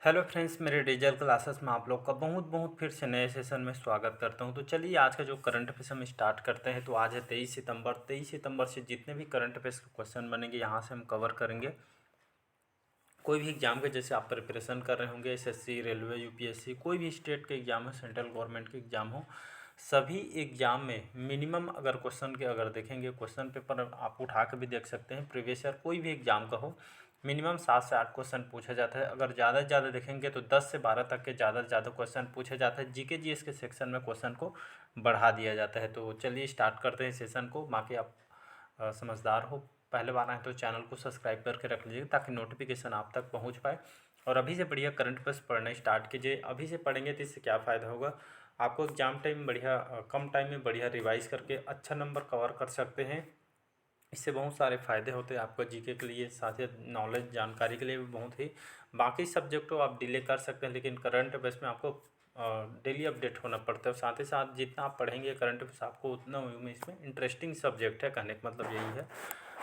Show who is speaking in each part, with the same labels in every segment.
Speaker 1: Hello friends, मेरे digital classes में आप लोग का बहुत बहुत फिर से नए सेशन में स्वागत करता हूं। तो चलिए आज का जो करंट अफेयर्स हम स्टार्ट करते हैं। तो आज है 23 सितंबर। 23 सितंबर से जितने भी करंट अफेयर्स के क्वेश्चन बनेंगे यहाँ से हम कवर करेंगे। कोई भी एग्जाम के जैसे आप प्रिपरेशन कर रहे होंगे, एसएससी, रेलवे, यूपीएससी, कोई भी स्टेट के एग्जाम हो, सेंट्रल गवर्नमेंट के एग्जाम हो, सभी एग्जाम में मिनिमम अगर क्वेश्चन के अगर देखेंगे, क्वेश्चन पेपर आप उठा के भी देख सकते हैं। प्रीवियस ईयर कोई भी एग्जाम का हो, मिनिमम 7 से 8 क्वेश्चन पूछा जाता है। अगर ज़्यादा से ज़्यादा देखेंगे तो 10 से 12 तक के ज़्यादा से ज़्यादा क्वेश्चन पूछे जाता है। जीके जीएस के सेक्शन में क्वेश्चन को बढ़ा दिया जाता है। तो चलिए स्टार्ट करते हैं सेशन को। बाकी आप समझदार हो, पहले बार आए तो चैनल को सब्सक्राइब करके रख लीजिए ताकि नोटिफिकेशन आप तक पहुंच पाए। और अभी से बढ़िया करंट अफेयर्स पढ़ना स्टार्ट कीजिए। अभी से पढ़ेंगे तो इससे क्या फ़ायदा होगा, आपको एग्जाम टाइम में बढ़िया कम टाइम में बढ़िया रिवाइज करके अच्छा नंबर कवर कर सकते हैं। इससे बहुत सारे फ़ायदे होते हैं आपको जीके के लिए, साथ ही नॉलेज जानकारी के लिए भी बहुत ही। बाकी सब्जेक्ट को आप डिले कर सकते हैं, लेकिन करंट अफेयर्स में आपको डेली अपडेट होना पड़ता है। साथ ही साथ जितना आप पढ़ेंगे करंट अफेयर्स आपको उतना में इसमें इंटरेस्टिंग सब्जेक्ट है, कहने का मतलब यही है।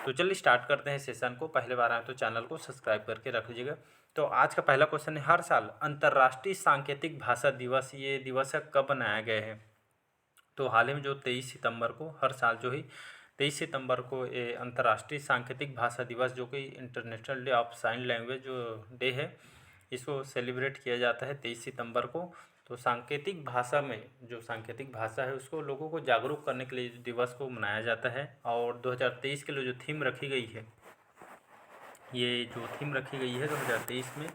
Speaker 1: तो चलिए स्टार्ट करते हैं सेशन को। पहले बार आए तो चैनल को सब्सक्राइब करके रख लीजिएगा। तो आज का पहला क्वेश्चन है, हर साल अंतर्राष्ट्रीय सांकेतिक भाषा दिवस, ये दिवस है, कब बनाया गया है? तो हाल ही में जो 23 सितंबर को, हर साल जो ही 23 सितंबर को ये अंतर्राष्ट्रीय सांकेतिक भाषा दिवस, जो कि international day of sine language जो डे है, इसको सेलिब्रेट किया जाता है 23 सितंबर को। तो सांकेतिक भाषा में, जो सांकेतिक भाषा है उसको लोगों को जागरूक करने के लिए दिवस को मनाया जाता है। और 2023 के लिए जो थीम रखी गई है, ये जो थीम रखी गई है 2023 में,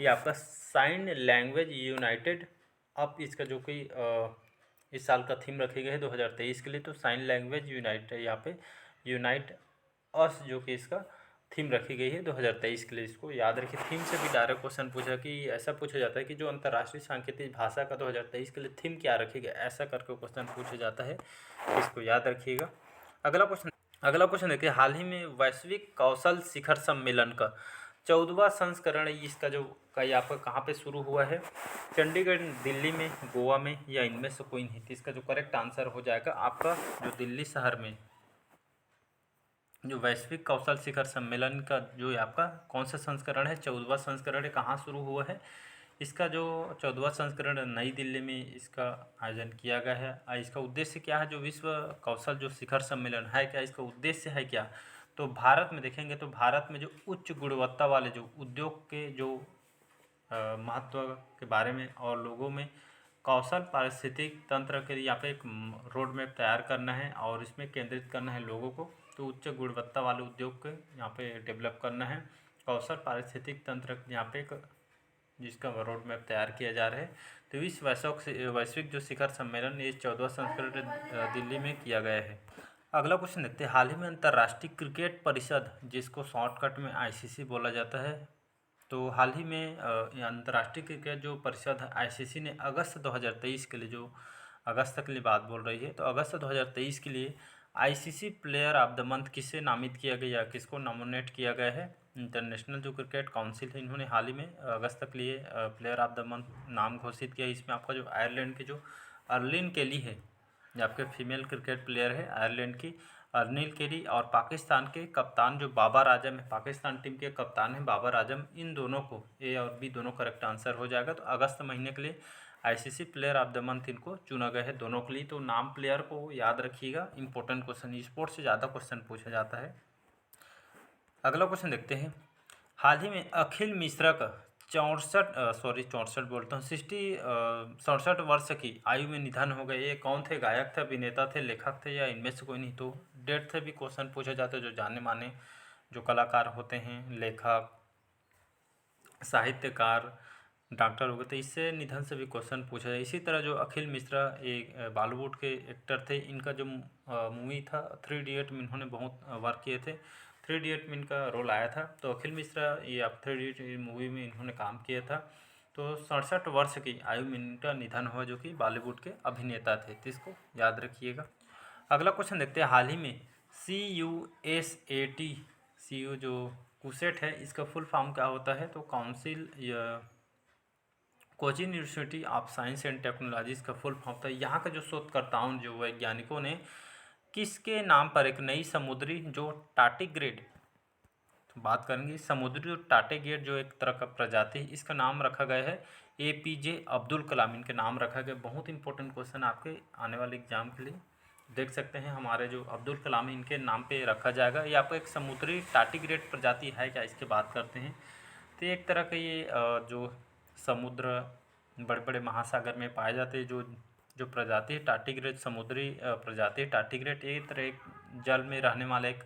Speaker 1: ये आपका साइन लैंग्वेज यूनाइटेड। अब इसका जो कि इस साल का थीम रखी गई है 2023 के लिए, तो साइन लैंग्वेज यूनाइट है यहाँ पे, यूनाइट अस जो कि इसका थीम रखी गई है 2023 के लिए। इसको याद रखिए। थीम से भी डायरेक्ट क्वेश्चन पूछा कि ऐसा पूछा जाता है कि जो अंतर्राष्ट्रीय सांकेतिक भाषा का 2023 के लिए थीम क्या रखी गई, ऐसा करके क्वेश्चन पूछा जाता है। इसको याद रखिएगा। अगला क्वेश्चन देखिए, हाल ही में वैश्विक कौशल शिखर सम्मेलन का 14वां संस्करण, इसका जो कई आपका कहाँ पे शुरू हुआ है? चंडीगढ़, दिल्ली में, गोवा में, या इनमें से कोई नहीं? तो इसका जो करेक्ट आंसर हो जाएगा आपका, जो दिल्ली शहर में जो वैश्विक कौशल शिखर सम्मेलन का जो आपका कौन सा संस्करण है, 14वां संस्करण है, कहाँ शुरू हुआ है? इसका जो 14वां संस्करण नई दिल्ली में इसका आयोजन किया गया है। इसका उद्देश्य क्या है? जो विश्व कौशल जो शिखर सम्मेलन है, क्या इसका उद्देश्य है क्या? तो भारत में देखेंगे तो भारत में जो उच्च गुणवत्ता वाले जो उद्योग के जो महत्व के बारे में और लोगों में कौशल पारिस्थितिक तंत्र के लिए यहाँ पे एक रोड मैप तैयार करना है और इसमें केंद्रित करना है लोगों को। तो उच्च गुणवत्ता वाले उद्योग के यहाँ पे डेवलप करना है। कौशल पारिस्थितिक तंत्र यहाँ पे एक जिसका रोड मैप तैयार किया जा रहा है। तो इस वैश्विक जो शिखर सम्मेलन, ये 14वां संस्करण दिल्ली में किया गया है। अगला क्वेश्चन देखते हैं, हाल ही में अंतर्राष्ट्रीय क्रिकेट परिषद, जिसको शॉर्टकट में आईसीसी बोला जाता है, तो हाल ही में ये अंतर्राष्ट्रीय क्रिकेट जो परिषद है आईसीसी ने अगस्त 2023 के लिए, जो अगस्त तक के लिए बात बोल रही है, तो अगस्त 2023 के लिए ICC player of the month किसे नामित किया गया, किसको नॉमिनेट किया गया है? इंटरनेशनल जो क्रिकेट काउंसिल है, इन्होंने हाल ही में अगस्त तक के लिए प्लेयर ऑफ द मंथ नाम घोषित किया। इसमें आपका जो आयरलैंड के जो अर्लिन केली है, जो आपके फीमेल क्रिकेट प्लेयर है आयरलैंड की अर्निल केरी, और पाकिस्तान के कप्तान जो बाबर आजम है, पाकिस्तान टीम के कप्तान हैं बाबर आजम, इन दोनों को, ए और बी दोनों करेक्ट आंसर हो जाएगा। तो अगस्त महीने के लिए ICC player of the month इनको चुना गया है, दोनों के लिए। तो नाम प्लेयर को याद रखिएगा, इंपॉर्टेंट क्वेश्चन, स्पोर्ट्स से ज़्यादा क्वेश्चन पूछा जाता है। अगला क्वेश्चन देखते हैं, हाल ही में अखिल मिश्रा का 64 बोलता हूँ 67 वर्ष की आयु में निधन हो गए। ये कौन थे? गायक थे, अभिनेता थे, लेखक थे, या इनमें से कोई नहीं? तो डेट से भी क्वेश्चन पूछा जाता है। जो जाने माने जो कलाकार होते हैं, लेखक, साहित्यकार, डॉक्टर हो गए, तो इससे निधन से भी क्वेश्चन पूछा जाए। इसी तरह जो अखिल मिश्रा एक बॉलीवुड के एक्टर थे, इनका जो मूवी था 3 इडियट में इन्होंने बहुत वर्क किए थे। 3 इडियट में इनका रोल आया था। तो अखिल मिश्रा, ये आप 3 इडियट मूवी में इन्होंने काम किया था। तो 67 वर्ष की आयु में इनका निधन हुआ, जो कि बॉलीवुड के अभिनेता थे। तो इसको याद रखिएगा। अगला क्वेश्चन देखते हैं, हाल ही में CUSAT, CU जो कुसेट है, इसका फुल फॉर्म क्या होता है? तो council Cochin university of science and technologies का फुल फॉर्म था। यहाँ का जो शोधकर्ताओं, जो वैज्ञानिकों ने किसके नाम पर एक नई समुद्री जो टाटिग्रेड, बात करेंगे समुद्री टारगेट जो एक तरह का प्रजाति है, इसका नाम रखा गया है APJ अब्दुल कलाम, इनके नाम रखा गया। बहुत इंपॉर्टेंट क्वेश्चन आपके आने वाले एग्जाम के लिए देख सकते हैं। हमारे जो अब्दुल कलाम है इनके नाम पे रखा जाएगा। ये आपको एक समुद्री टारगेट प्रजाति है क्या, इसकी बात करते हैं। तो एक तरह का ये जो समुद्र बड़े बड़े महासागर में पाए जाते हैं जो जो प्रजाति है टारगेट, समुद्री प्रजाति टारगेट, एक तरह एक जल में रहने वाला एक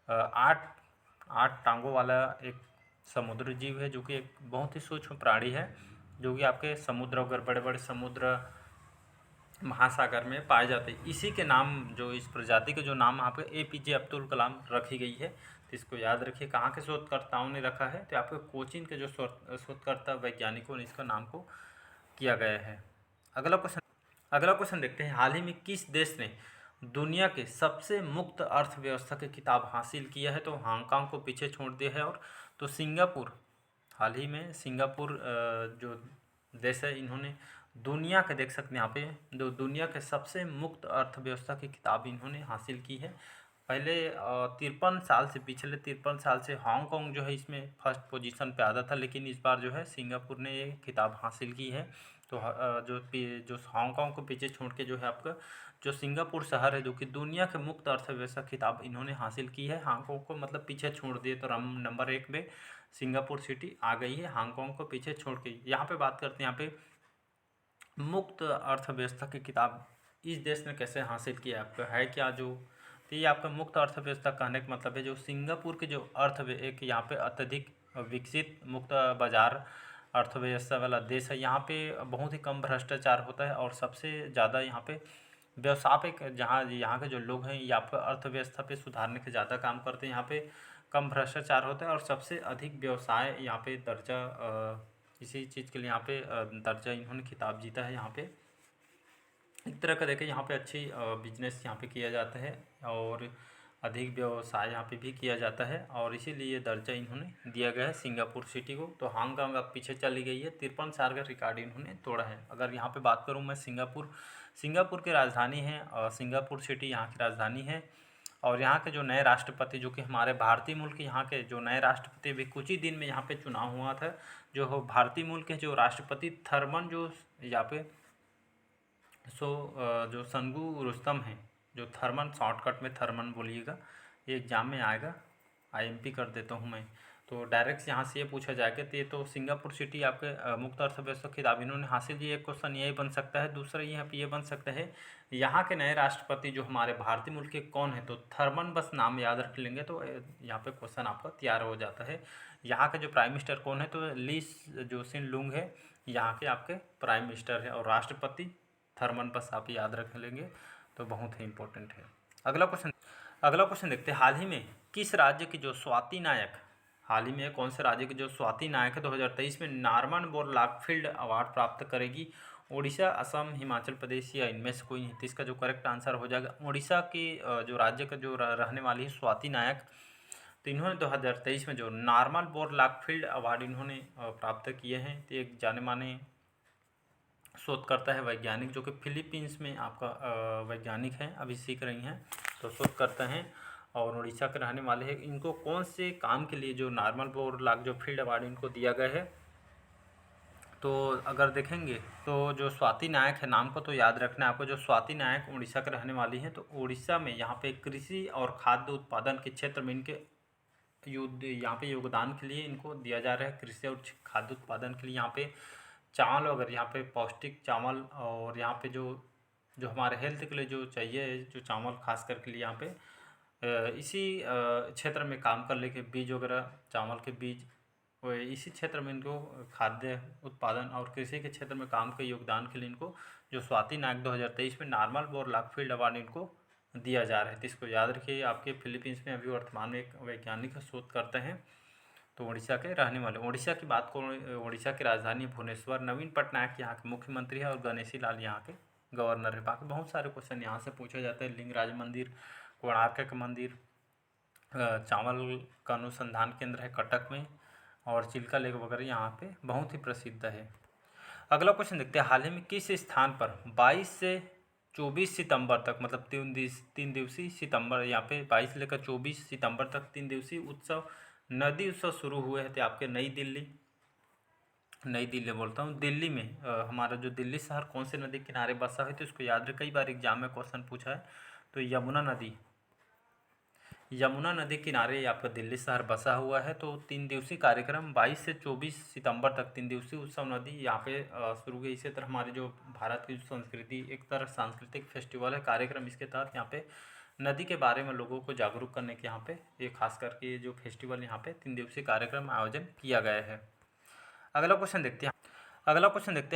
Speaker 1: 8 टांगों वाला एक समुद्री जीव है, जो कि एक बहुत ही सूक्ष्म प्राणी है, जो कि आपके समुद्र अगर बड़े बड़े समुद्र महासागर में पाए जाते हैं। इसी के नाम, जो इस प्रजाति के जो नाम यहाँ पे APJ अब्दुल कलाम रखी गई है। तो इसको याद रखिए। कहाँ के शोधकर्ताओं ने रखा है, तो आपके कोचीन के जो शोधकर्ता वैज्ञानिकों ने इसका नाम को किया गया है। अगला क्वेश्चन देखते हैं। हाल ही में किस देश ने दुनिया के सबसे मुक्त अर्थव्यवस्था की किताब हासिल किया है, तो हांगकांग को पीछे छोड़ दिया है। और तो सिंगापुर, हाल ही में सिंगापुर जो देश है, इन्होंने दुनिया के, देख सकते हैं यहाँ पे, जो दुनिया के सबसे मुक्त अर्थव्यवस्था की किताब इन्होंने हासिल की है। पहले 53 साल से, पिछले 53 साल से हांगकांग जो है इसमें फर्स्ट पोजीशन पे आता था, लेकिन इस बार जो है सिंगापुर ने ये किताब हासिल की है। तो जो हांगकांग को पीछे छोड़ के जो है आपका जो सिंगापुर शहर है, जो कि दुनिया के मुक्त अर्थव्यवस्था खिताब इन्होंने हासिल की है। हांगकांग को मतलब पीछे छोड़ दिए, तो नंबर 1 में सिंगापुर सिटी आ गई है हांगकांग को पीछे छोड़ के। यहाँ पे बात करते हैं, यहाँ पे मुक्त अर्थव्यवस्था की किताब इस देश ने कैसे हासिल किया, आपका है क्या जो। तो ये आपका मुक्त अर्थव्यवस्था कहने का मतलब है जो सिंगापुर के जो एक यहाँ पे अत्यधिक विकसित मुक्त बाजार अर्थव्यवस्था वाला देश है। यहाँ पे बहुत ही कम भ्रष्टाचार होता है और सबसे ज़्यादा यहाँ पे व्यवसायिक, जहाँ यहाँ के जो लोग हैं ये आपका अर्थव्यवस्था पे सुधारने के ज़्यादा काम करते हैं। यहाँ पे कम भ्रष्टाचार होता है और सबसे अधिक व्यवसाय यहाँ पे दर्जा, इसी चीज़ के लिए यहाँ पे दर्जा इन्होंने खिताब जीता है। यहाँ पे एक तरह का देखें, यहाँ पे अच्छी बिजनेस यहाँ पे किया जाता है और अधिक व्यवसाय यहाँ पे भी किया जाता है, और इसीलिए दर्जा इन्होंने दिया गया है सिंगापुर सिटी को। तो हांगकांग अब पीछे चली गई है, 53 साल का रिकॉर्ड इन्होंने तोड़ा है। अगर यहाँ पे बात करूँ मैं सिंगापुर की राजधानी है, सिंगापुर सिटी यहाँ की राजधानी है। और यहाँ के जो नए राष्ट्रपति, जो कि हमारे भारतीय मूल के यहाँ के जो नए राष्ट्रपति भी कुछ ही दिन में यहाँ पे चुनाव हुआ था, जो भारतीय मूल के जो राष्ट्रपति थर्मन, जो यहाँ पे जो संगू रुस्तम है, जो थर्मन, शॉर्टकट में थर्मन बोलिएगा, ये एग्जाम में आएगा। IMP कर देता हूँ मैं, तो डायरेक्ट यहाँ से ये पूछा जाएगा। तो ये तो सिंगापुर सिटी आपके मुक्त अर्थव्यवस्था खिताब इन्होंने हासिल किया। एक क्वेश्चन यही बन सकता है। दूसरा यहाँ पे ये बन सकता है, यहाँ के नए राष्ट्रपति जो हमारे भारतीय मुल्क के कौन है, तो थर्मन बस नाम याद रख लेंगे तो यहाँ पे क्वेश्चन आपका तैयार हो जाता है। यहाँ के जो प्राइम मिनिस्टर कौन है, तो ली जोसिन लुंग है, यहाँ के आपके प्राइम मिनिस्टर है। और राष्ट्रपति थर्मन बस आप याद रख लेंगे तो बहुत ही इंपॉर्टेंट है। अगला क्वेश्चन देखते हैं। हाल ही में किस राज्य की जो स्वाति नायक, हाल ही में कौन से राज्य की जो स्वाति नायक है 2023 में नॉर्मन बोरलॉगफील्ड अवार्ड प्राप्त करेगी? उड़ीसा, असम, हिमाचल प्रदेश या इनमें से कोई नहीं। तो इसका जो करेक्ट आंसर हो जाएगा उड़ीसा की जो राज्य का जो रहने वाली है स्वाति नायक। तो इन्होंने 2023 में जो नॉर्मन बोरलॉगफील्ड अवार्ड इन्होंने प्राप्त किए हैं। तो एक जाने माने शोधकर्ता है, वैज्ञानिक, जो कि फिलीपींस में आपका वैज्ञानिक हैं, अभी सीख रही हैं, तो शोधकर्ता हैं और उड़ीसा के रहने वाले हैं। इनको कौन से काम के लिए जो नॉर्मन बोरलॉग जो फील्ड अवार्ड इनको दिया गया है, तो अगर देखेंगे तो जो स्वाति नायक है, नाम को तो याद रखना है आपको। जो स्वाति नायक उड़ीसा के रहने वाली हैं, तो उड़ीसा में यहाँ पे कृषि और खाद्य उत्पादन के क्षेत्र में इनके यहाँ पे योगदान के लिए इनको दिया जा रहा है। कृषि और खाद्य उत्पादन के लिए यहाँ पे चावल वगैरह, यहाँ पे पौष्टिक चावल, और यहाँ पे जो जो हमारे हेल्थ के लिए जो चाहिए, जो चावल खास करके लिए यहाँ पे इसी क्षेत्र में काम कर लेके बीज वगैरह, चावल के बीज, इसी क्षेत्र में इनको खाद्य उत्पादन और कृषि के क्षेत्र में काम के योगदान के लिए इनको जो स्वाति नायक 2023 में नॉर्मन बोरलॉगफील्ड अवार्ड इनको दिया जा रहा है। तो इसको याद रखिए। आपके फिलीपींस में अभी वर्तमान में एक वैज्ञानिक शोध करते हैं, तो उड़ीसा के रहने वाले। उड़ीसा की बात करूँ, उड़ीसा की राजधानी भुवनेश्वर। नवीन पटनायक यहाँ के मुख्यमंत्री है और गणेशी लाल यहाँ के गवर्नर है। बाकी बहुत सारे क्वेश्चन यहाँ से पूछे जाते हैं। लिंगराज मंदिर, कोणार्क का मंदिर, चावल का अनुसंधान केंद्र है कटक में, और चिल्का लेक वगैरह यहाँ पे बहुत ही प्रसिद्ध है। अगला क्वेश्चन देखते हैं। हाल ही में किस स्थान पर 22 से 24 सितंबर तक, मतलब 3 दिवसीय सितंबर, यहाँ पे 22 लेकर 24 सितंबर तक 3 दिवसीय उत्सव नदी उत्सव शुरू हुए थे आपके नई दिल्ली बोलता हूँ, दिल्ली में हमारा जो दिल्ली शहर कौन से नदी किनारे बसा है, तो इसको याद रहे, कई बार एग्जाम में क्वेश्चन पूछा है। तो यमुना नदी किनारे ये आपका दिल्ली शहर बसा हुआ है। तो 3 दिवसीय कार्यक्रम 22 से 24 सितंबर तक 3 दिवसीय उत्सव नदी यहाँ पे शुरू हुई। इसी तरह हमारी जो भारत की संस्कृति एक तरह सांस्कृतिक फेस्टिवल है, कार्यक्रम इसके तहत यहाँ पे नदी के बारे में लोगों को जागरूक करने के यहाँ पे ये खास करके जो फेस्टिवल यहाँ पे 3 दिवसीय कार्यक्रम आयोजन किया गया है। अगला क्वेश्चन देखते हैं,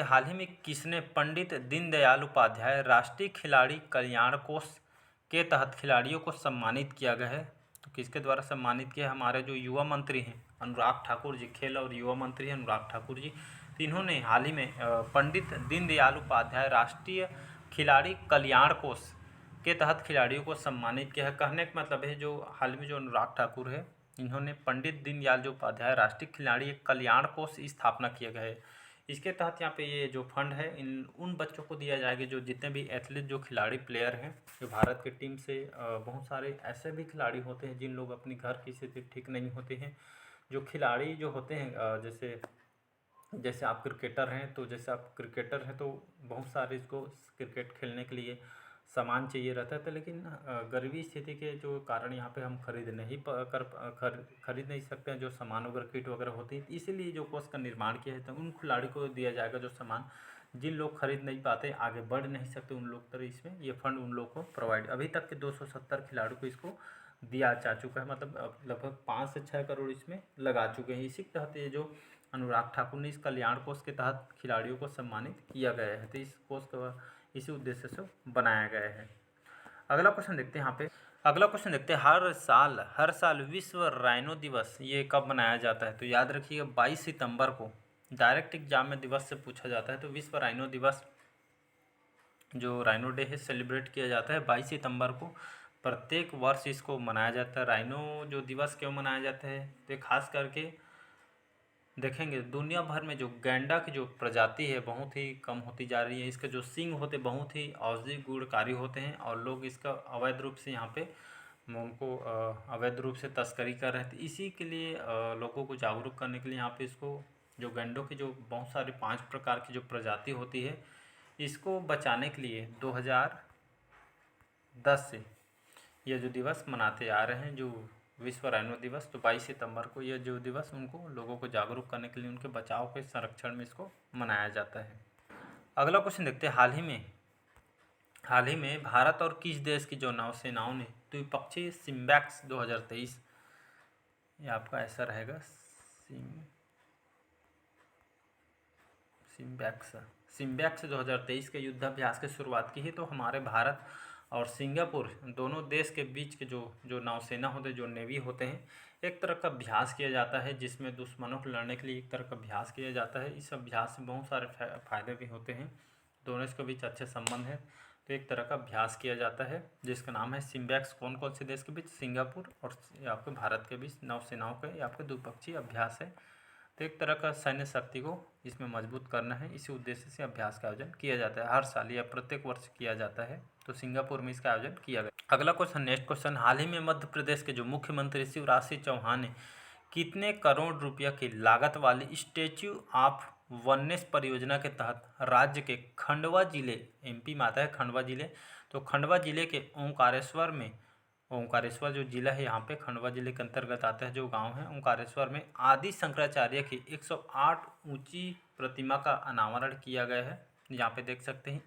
Speaker 1: हाल ही में किसने पंडित दीनदयाल उपाध्याय राष्ट्रीय खिलाड़ी कल्याण कोष के तहत खिलाड़ियों को सम्मानित किया गया है? तो किसके द्वारा सम्मानित किया? हमारे जो युवा मंत्री हैं अनुराग ठाकुर जी, खेल और युवा मंत्री हैं अनुराग ठाकुर जी, तो इन्होंने हाल ही में पंडित दीनदयाल उपाध्याय राष्ट्रीय खिलाड़ी कल्याण कोष के तहत खिलाड़ियों को सम्मानित किया है। कहने का मतलब है जो हाल में जो अनुराग ठाकुर है, इन्होंने पंडित दीनदयाल जो उपाध्याय राष्ट्रीय खिलाड़ी कल्याण कोष स्थापना किया गया है। इसके तहत यहाँ पे ये जो फंड है उन बच्चों को दिया जाएगा जो जितने भी एथलीट जो खिलाड़ी प्लेयर हैं, जो भारत की टीम से बहुत सारे ऐसे भी खिलाड़ी होते हैं जिन लोग अपनी घर की स्थिति ठीक नहीं होते हैं, जो खिलाड़ी जो होते हैं जैसे आप क्रिकेटर हैं, तो जैसे आप क्रिकेटर हैं तो बहुत सारे इसको क्रिकेट खेलने के लिए सामान चाहिए रहता है, तो लेकिन गरीबी स्थिति के जो कारण यहाँ पे हम खरीद नहीं सकते हैं जो सामान वगैरह किट वगैरह होती है, इसीलिए जो कोष का निर्माण किया है तो उन खिलाड़ी को दिया जाएगा जो सामान जिन लोग खरीद नहीं पाते, आगे बढ़ नहीं सकते, उन लोग तरह इसमें ये फंड उन लोग को प्रोवाइड, अभी तक के 270 खिलाड़ियों को इसको दिया जा चुका है, मतलब लगभग 5 से 6 करोड़ इसमें लगा चुके हैं। इसी के तहत ये जो अनुराग ठाकुर ने इस कल्याण कोष के तहत खिलाड़ियों को सम्मानित किया गया है, तो इस कोष का इसी उद्देश्य से बनाया गया है। अगला क्वेश्चन देखते हैं हर साल विश्व राइनो दिवस ये कब मनाया जाता है? तो याद रखिएगा 22 सितंबर को, डायरेक्ट एग्जाम में दिवस से पूछा जाता है। तो विश्व राइनो दिवस जो राइनो डे है सेलिब्रेट किया जाता है 22 सितंबर को, प्रत्येक वर्ष इसको मनाया जाता है। राइनो जो दिवस क्यों मनाया जाता है, तो खास करके देखेंगे दुनिया भर में जो गैंडा की जो प्रजाति है बहुत ही कम होती जा रही है, इसके जो सींग होते बहुत ही औषधि गुणकारी होते हैं और लोग इसका अवैध रूप से यहाँ पे उनको अवैध रूप से तस्करी कर रहे थे। इसी के लिए लोगों को जागरूक करने के लिए यहाँ पे इसको जो गैंडों की जो बहुत सारी 5 प्रकार की जो प्रजाति होती है, इसको बचाने के लिए 2010 से ये जो दिवस मनाते आ रहे हैं, जो विश्व राइनो दिवस, तो 22 सितंबर को यह जो दिवस उनको लोगों को जागरूक करने के लिए उनके बचाव के संरक्षण में इसको मनाया जाता है। अगला क्वेश्चन देखते हैं, हाल ही में भारत और किस देश की जो नौसेनाओं ने द्विपक्षीय सिम्बैक्स 2023, ये आपका ऐसा रहेगा सिम्बैक्स 2023 के युद्धाभ्यास की शुरुआत की है। तो हमारे भारत और सिंगापुर दोनों देश के बीच के जो नौसेना होते हैं, जो नेवी होते हैं, एक तरह का अभ्यास किया जाता है जिसमें दुश्मनों को लड़ने के लिए एक तरह का अभ्यास किया जाता है। इस अभ्यास से बहुत सारे फायदे भी होते हैं, दोनों के बीच अच्छे संबंध है, तो एक तरह का अभ्यास किया जाता है जिसका नाम है सिम्बैक्स। कौन कौन से देश के बीच? सिंगापुर और आपके भारत के बीच नौसेनाओं का आपके द्विपक्षीय अभ्यास है। तो एक तरह का सैन्य शक्ति को इसमें मजबूत करना है, इसी उद्देश्य से अभ्यास का आयोजन किया जाता है, हर साल या प्रत्येक वर्ष किया जाता है। तो सिंगापुर में इसका आयोजन किया गया। अगला क्वेश्चन, नेक्स्ट क्वेश्चन, हाल ही में मध्य प्रदेश के जो मुख्यमंत्री शिवराज सिंह चौहान ने कितने करोड़ रुपया की लागत वाली स्टैच्यू ऑफ वननेस परियोजना के तहत राज्य के खंडवा जिले, एमपी में आता है खंडवा जिले, तो खंडवा जिले के ओंकारेश्वर जो जिला है यहाँ पे खंडवा जिले के अंतर्गत आता है, जो गांव है ओंकारेश्वर में आदि शंकराचार्य की 108 ऊंची प्रतिमा का अनावरण किया गया है। यहाँ पे देख सकते हैं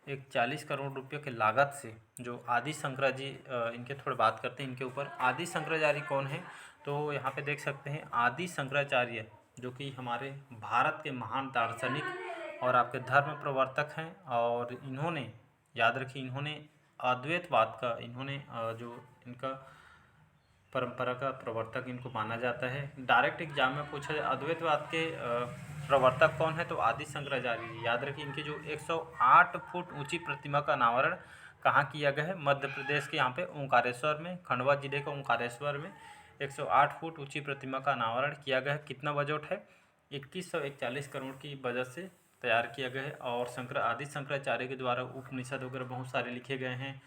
Speaker 1: 2141 करोड़ रुपये की लागत से जो आदि शंकरा जी, इनके थोड़ी बात करते हैं इनके ऊपर। आदि शंकराचार्य कौन है? तो यहाँ पे देख सकते हैं आदि शंकराचार्य जो कि हमारे भारत के महान दार्शनिक और आपके धर्म प्रवर्तक हैं, और इन्होंने याद रखिए इन्होंने अद्वैतवाद का जो इनका परंपरा का प्रवर्तक इनको माना जाता है। डायरेक्ट एग्जाम में पूछा जाए अद्वैतवाद के प्रवर्तक कौन है, तो आदि शंकराचार्य। याद रखिए इनकी जो 108 फुट ऊंची प्रतिमा का अनावरण कहाँ किया गया है? मध्य प्रदेश के यहाँ पे ओंकारेश्वर में, खंडवा जिले के ओंकारेश्वर में 108 फुट ऊंची प्रतिमा का अनावरण किया गया है। कितना बजट है? 2141 करोड़ की बजट से तैयार किया गया है। और आदि शंकराचार्य के द्वारा उपनिषद वगैरह बहुत सारे लिखे गए हैं,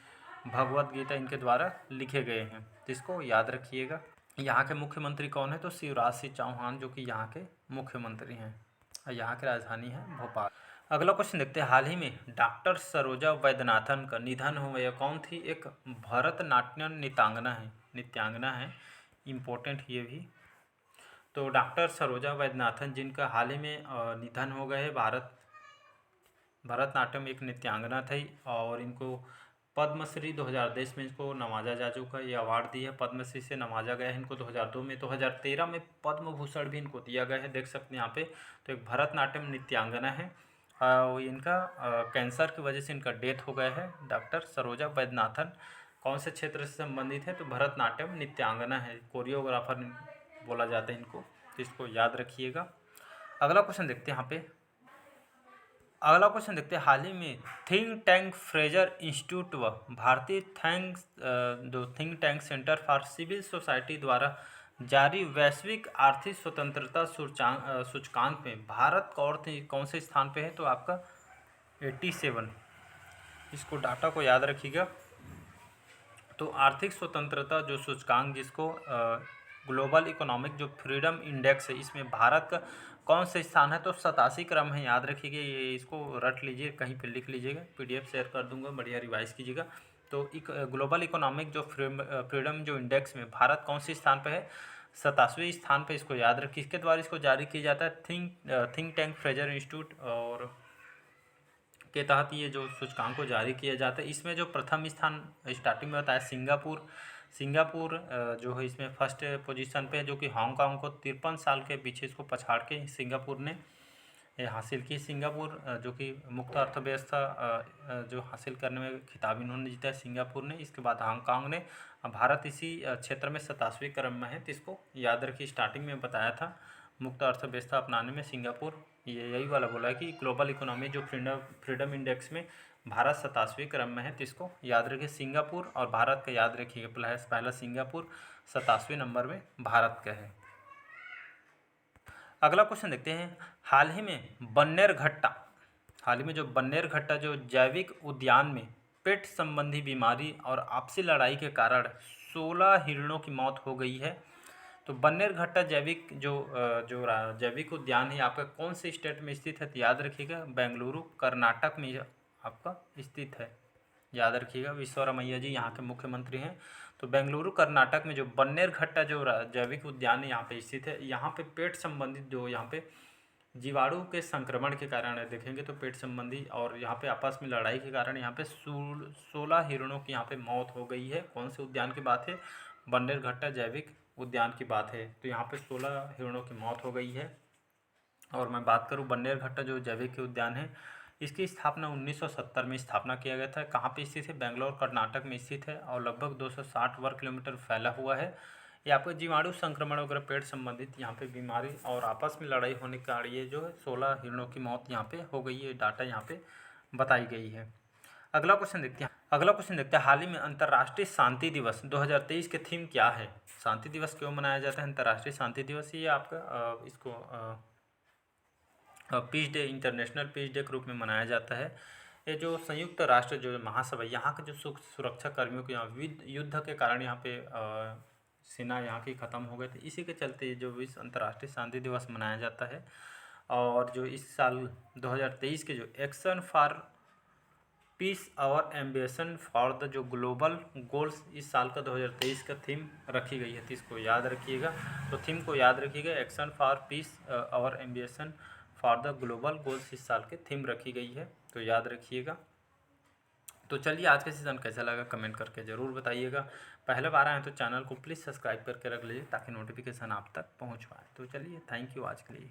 Speaker 1: भगवत गीता इनके द्वारा लिखे गए हैं, तो इसको याद रखिएगा। यहाँ के मुख्यमंत्री कौन है? तो शिवराज सिंह चौहान जो कि यहाँ के मुख्यमंत्री हैं और यहाँ की राजधानी है भोपाल। अगला क्वेश्चन देखते हैं, हाल ही में डॉक्टर सरोजा वैद्यनाथन का निधन हुआ। यह कौन थी? एक भरतनाट्यम नृत्यांगना है, इम्पोर्टेंट ये भी। तो डॉक्टर सरोजा वैद्यनाथन जिनका हाल ही में निधन हो गए है। भरतनाट्यम एक नृत्यांगना थी और इनको पद्मश्री 2023 में इसको नवाजा जा चुका है। ये अवार्ड दी है, पद्मश्री से नवाजा गया है इनको 2002 में। 2013 में पद्म भूषण भी इनको दिया गया है, देख सकते हैं यहाँ पे। तो एक भरतनाट्यम नृत्यांगना है इनका कैंसर की वजह से इनका डेथ हो गया है। डॉक्टर सरोजा वैद्यनाथन कौन से क्षेत्र से संबंधित है? तो भरतनाट्यम नृत्यांगना है, कोरियोग्राफर बोला जाता है इनको, तो इसको याद रखिएगा। अगला क्वेश्चन देखते हैं यहाँ पे। अगला क्वेश्चन देखते हैं, हाल ही में थिंक टैंक फ्रेजर इंस्टीट्यूट व भारतीय think tank Centre for Civil Society द्वारा जारी वैश्विक आर्थिक स्वतंत्रता सूचकांक में भारत कौन से स्थान पे है? तो आपका 87। इसको डाटा को याद रखिएगा। तो आर्थिक स्वतंत्रता जो सूचकांक जिसको ग्लोबल इकोनॉमिक जो फ्रीडम इंडेक्स है, इसमें भारत का कौन सा स्थान है? तो 87 क्रम है, याद रखिएगा। ये इसको रट लीजिए, कहीं पे लिख लीजिएगा, PDF शेयर कर दूंगा, बढ़िया रिवाइज कीजिएगा। तो ग्लोबल इकोनॉमिक जो फ्रीडम जो इंडेक्स में भारत कौन से स्थान पे है? 87वें स्थान पे, इसको याद रखिए। इसके द्वारा इसको जारी किया जाता है थिंक टैंक फ्रेजर इंस्टीट्यूट और के तहत ये जो सूचकांक को जारी किया जाता है। इसमें जो प्रथम स्थान स्टार्टिंग में बताया सिंगापुर जो है इसमें फर्स्ट पोजीशन पे है, जो कि हांगकांग को 53 साल के पीछे इसको पछाड़ के सिंगापुर ने हासिल की। सिंगापुर जो कि मुक्त अर्थव्यवस्था जो हासिल करने में खिताब इन्होंने जीता है सिंगापुर ने। इसके बाद हांगकांग ने। भारत इसी क्षेत्र में 87वें क्रम में है, तो इसको याद रखिए। स्टार्टिंग में बताया था मुक्त अर्थव्यवस्था अपनाने में सिंगापुर, ये यही वाला बोला है कि ग्लोबल इकोनॉमी जो फ्रीडम इंडेक्स में भारत 87वें क्रम में है, तो इसको याद रखिए। सिंगापुर और भारत का याद रखिएगा, पहला सिंगापुर 87वें नंबर में भारत का है। अगला क्वेश्चन देखते हैं, हाल ही में जो बन्नेरघट्टा जो जैविक उद्यान में पेट संबंधी बीमारी और आपसी लड़ाई के कारण 16 हिरणों की मौत हो गई है। तो बन्नेरघट्टा जैविक उद्यान है आपका कौन से स्टेट में स्थित है? तो याद रखिएगा, बेंगलुरु कर्नाटक में आपका स्थित है, याद रखिएगा। विश्वरमैया जी यहाँ के मुख्यमंत्री हैं। तो बेंगलुरु कर्नाटक में जो बन्नेरघट्टा जो जैविक उद्यान है यहाँ पे स्थित है। यहाँ पे पेट संबंधित जो यहाँ पे जीवाणु के संक्रमण के कारण देखेंगे तो पेट संबंधी और यहाँ पे आपस में लड़ाई के कारण यहाँ पे 16 हिरणों की यहाँ पे मौत हो गई है। कौन से उद्यान की बात है? बन्नेरघट्टा जैविक उद्यान की बात है। तो यहाँ पे 16 हिरणों की मौत हो गई है। और मैं बात करूँ बन्नेरघट्टा जो जैविक उद्यान है, इसकी स्थापना 1970 में स्थापना किया गया था। कहाँ पे स्थित है? बेंगलोर कर्नाटक में स्थित है और लगभग 260 वर्ग किलोमीटर फैला हुआ है। ये आपको जीवाणु संक्रमण वगैरह पेट संबंधित यहाँ पे बीमारी और आपस में लड़ाई होने के कारण ये जो है 16 हिरणों की मौत यहाँ पे हो गई है, डाटा यहाँ पे बताई गई है। अगला क्वेश्चन देखते हैं, हाल ही में अंतर्राष्ट्रीय शांति दिवस 2023 के थीम क्या है? शांति दिवस क्यों मनाया जाता है? अंतर्राष्ट्रीय शांति दिवस ये आपका इसको peace day, international peace day के रूप में मनाया जाता है। ये जो संयुक्त राष्ट्र जो महासभा यहाँ के जो सुरक्षा कर्मियों के यहाँ युद्ध के कारण यहाँ पे सेना यहाँ की ख़त्म हो गए थे, इसी के चलते जो विश्व अंतर्राष्ट्रीय शांति दिवस मनाया जाता है। और जो इस साल 2023 के जो एक्शन फॉर पीस और एम्बिशन फॉर द जो ग्लोबल गोल्स इस साल का 2023 का थीम रखी गई है, तो इसको याद रखिएगा। तो थीम को याद रखिएगा, एक्शन फॉर पीस और ambition for the global goals इस साल के थीम रखी गई है, तो याद रखिएगा। तो चलिए आज का सेशन कैसा लगा कमेंट करके ज़रूर बताइएगा। पहले बार आए हैं तो चैनल को प्लीज़ सब्सक्राइब करके रख लीजिए ताकि नोटिफिकेशन आप तक पहुंच पाए। तो चलिए, थैंक यू आज के लिए।